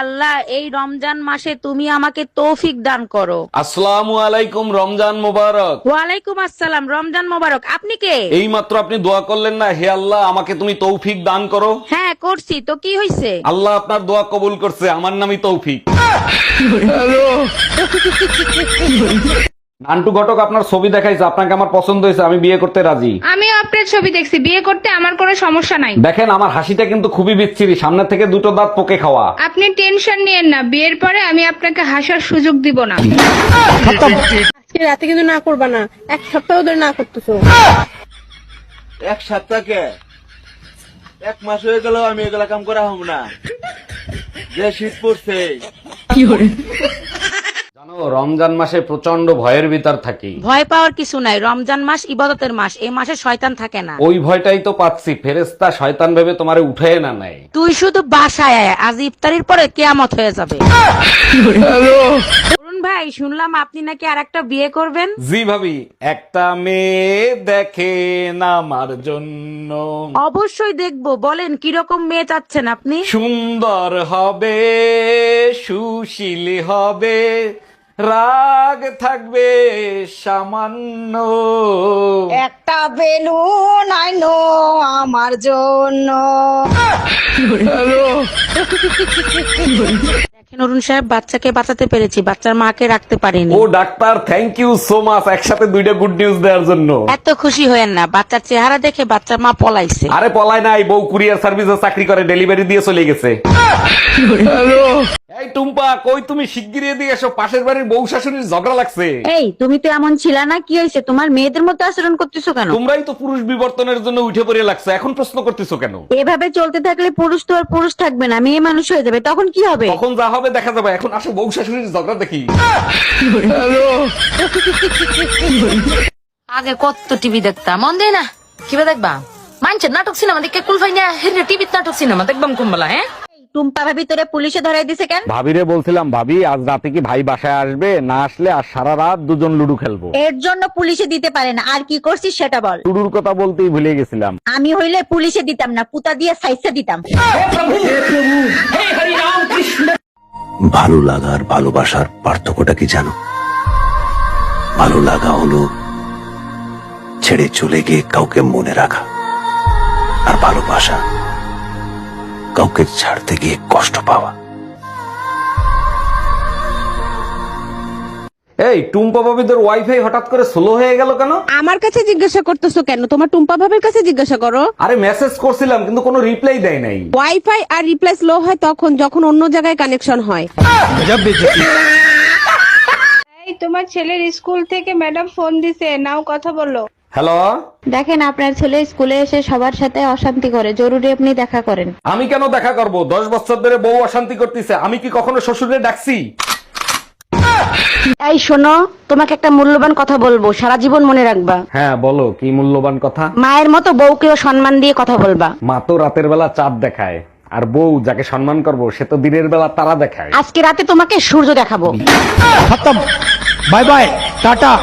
আল্লাহ, এই রমজান মাসে তুমি আমাকে তৌফিক দান করো। আসসালামু আলাইকুম, রমজান মোবারক। ওয়ালাইকুম আসসালাম, রমজান মোবারক। আপনি কে? এই মাত্র আপনি দোয়া করলেন না, হে আল্লাহ আমাকে তুমি তৌফিক দান করো। হ্যাঁ করছি তো, কি হয়েছে? আল্লাহ আপনার দোয়া কবুল করছে, আমার নামই তৌফিক। নান্টু ঘটক আপনার ছবি দেখাইছে, আপনাকে আমার পছন্দ হয়েছে, আমি বিয়ে করতে রাজি। আমিও আপনার ছবি দেখছি, বিয়ে করতে আমার কোনো সমস্যা নাই। দেখেন আমার হাসিটা কিন্তু খুবই বিচ্ছিরি, সামনে থেকে দুটো দাঁত পোকে খাওয়া। আপনি টেনশন নিয়েন না, বিয়ের পরে আমি আপনাকে হাসার সুযোগ দিব না। আজকে রাতে কিন্তু না করবা না, এক সপ্তাহ ধরে না করতেছো। এক সপ্তাহকে এক মাস হয়ে গেল আমি এগুলা কাম করা হব না, যে শীত পড়ছে। জানো রমজান মাসে প্রচন্ড ভয়ের ভিতর থাকি। ভয় পাওয়ার কিছু নাই, রমজান মাস ইবাদতের মাস, এই মাসে শয়তান থাকে না। ওই ভয়টাই তো পাচ্ছি, ফেরেশতা শয়তান ভেবে তোমারে উঠায় না নেয়। তুই শুধু বাসায় আয়, আজ ইফতারির পরে কিয়ামত হয়ে যাবে। অরুণ ভাই, শুনলাম আপনি নাকি আর একটা বিয়ে করবেন। জি ভাবি, একটা মেয়ে দেখেন আমার জন্য, অবশ্যই দেখবো, বলেন কিরকম মেয়ে চাচ্ছেন আপনি? সুন্দর হবে, সুশীল হবে, রাগ থাকবে সামান্য। একটা বেলুন আইনো আমার জন্য। দেখেন অরুণ সাহেব, বাচ্চাকে বাঁচাতে পেরেছি, বাচ্চার মাকে রাখতে পারিনি। ও doctor, thank you so much, একসাথে দুইটা গুড নিউজ দেওয়ার জন্য। এত খুশি হয়েন না, বাচ্চার চেহারা দেখে বাচ্চার মা পলাইছে। আরে পলায় নাই, বউ কুরিয়ার সার্ভিসে চাকরি করে, ডেলিভারি দিয়ে চলে গেছে। এই টুম্পা, কই তুমি? শিগগিরই এদিকে এসো, পাশের বাড়ির বউ শাশুড়ির ঝগড়া লাগছে। এই তুমি তো এমন ছিল না, কি হয়েছে? তোমার মেয়েদের মতো আচরণ করতেছো কেন? তোমরাই তো পুরুষ বিবর্তনের জন্য উঠে পড়ে লাগছে, এখন প্রশ্ন করতেছো কেন? এভাবে চলতে থাকলে পুরুষ তো আর পুরুষ থাকবে না, মেয়ে মানুষ হয়ে যাবে, তখন কি হবে? তখন যা হবে দেখা যাবে, এখন আসো বউ শাশুড়ির ঝগড়া দেখি। আগে কত টিভি দেখতাম, মন দেয় না কিবা দেখবা মানছে নাটক সিনেমা দেখে কুলফাই না হেরে টিভির নাটক সিনেমা দেখবাম কুম্বলা। হ্যাঁ টুম্পা ভাবি তোরে পুলিশে ধরাই দিছে কেন? ভাবিরে বলছিলাম, ভাবি আজ রাতে কি ভাই বাসায় আসবে? না আসলে আর সারা রাত দুজন লুডু খেলবো। এর জন্য পুলিশে দিতে পারে না, আর কি করছিস সেটা বল। লুডুর কথা বলতেই ভুলে গেছিলাম। আমি হইলে পুলিশে দিতাম না, পুতা দিয়ে সাইসে দিতাম। ভালো লাগার ভালোবাসার পার্থক্যটা কি জানো? ভালো লাগা হলো ছেড়ে চলে গিয়ে কাউকে মনে রাখা, আর ভালোবাসা কাউকে ছাড়তে গিয়ে কষ্ট পাওয়া। এই টুম্পা ভাবিদের ওয়াইফাই হঠাৎ করে স্লো হয়ে গেল কেন? আমার কাছে জিজ্ঞাসা করতেছো কেন? তোমার টুম্পা ভাবের কাছে জিজ্ঞাসা করো। আরে মেসেজ করছিলাম কিন্তু কোনো রিপ্লাই দেয় নাই। ওয়াইফাই আর রিপ্লাই স্লো হয় তখন, যখন অন্য জায়গায় কানেকশন হয়। এই তোমার ছেলের স্কুল থেকে ম্যাডাম ফোন দিছে, নাও কথা বলো। হ্যালো, দেখেন আপনার ছেলে স্কুলে এসে সবার সাথে অশান্তি করে, জরুরি আপনি দেখা করেন। আমি কেন দেখা করব? 10 বছর ধরে বউ অশান্তি করতেছে, আমি কি কখনো শ্বশুরে ডাকছি? এই শোনো, তোমাকে একটা মূল্যবান কথা বলবো, সারা জীবন মনে রাখবা। হ্যাঁ বলো, কি মূল্যবান কথা? মায়ের মতো বউকেও সম্মান দিয়ে কথা বলবা। মা তো রাতের বেলা চাঁদ দেখায়, আর বউ যাকে সম্মান করব সে তো দিনের বেলা তারা দেখায়। আজকে রাতে তোমাকে সূর্য দেখাবো। Bye bye, tata.